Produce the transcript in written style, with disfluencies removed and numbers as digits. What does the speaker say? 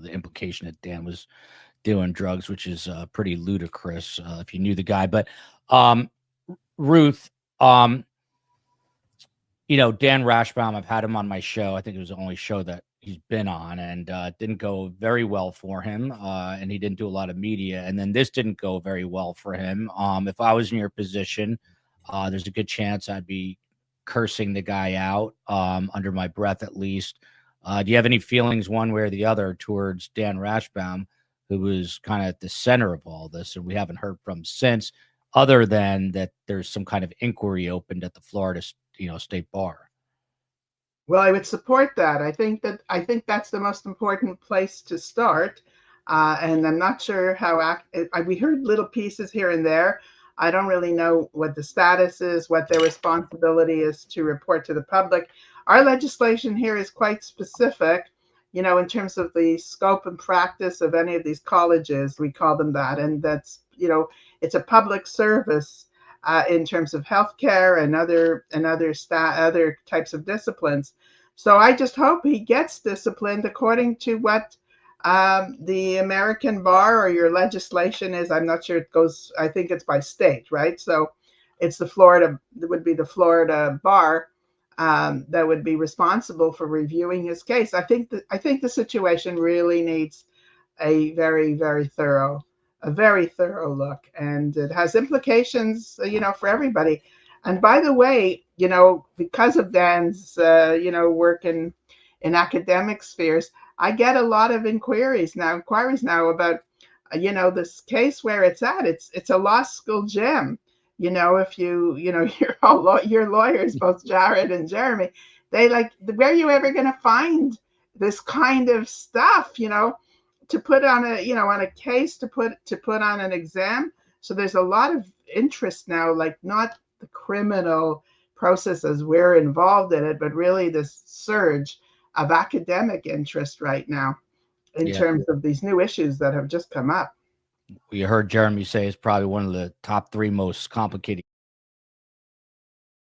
the implication that Dan was doing drugs, which is pretty ludicrous if you knew the guy. But Ruth, Dan Rashbaum, I've had him on my show. I think it was the only show that he's been on, and it didn't go very well for him. And he didn't do a lot of media. And then this didn't go very well for him. If I was in your position, there's a good chance I'd be cursing the guy out under my breath, at least. Do you have any feelings one way or the other towards Dan Rashbaum, who was kind of at the center of all this, and we haven't heard from since, other than that there's some kind of inquiry opened at the Florida, State Bar? Well, I would support that. I think that's the most important place to start. And I'm not sure how we heard little pieces here and there. I don't really know what the status is, what their responsibility is to report to the public. Our legislation here is quite specific, in terms of the scope and practice of any of these colleges. We call them that, and that's it's a public service in terms of healthcare and other types of disciplines. So I just hope he gets disciplined according to what the American bar or your legislation is. I'm not sure it goes, I think it's by state, right? So it would be the Florida bar that would be responsible for reviewing his case. I think the situation really needs a very, very thorough look, and it has implications, for everybody. And by the way, because of Dan's, work in academic spheres, I get a lot of inquiries now about, this case where it's at. It's a law school gym. If your lawyers, both Jared and Jeremy, they like, where are you ever going to find this kind of stuff, to put on a case, to put on an exam. So there's a lot of interest now, like not the criminal process as we're involved in it, but really this surge of academic interest right now in terms of these new issues that have just come up. We heard Jeremy say it's probably one of the top 3 most complicated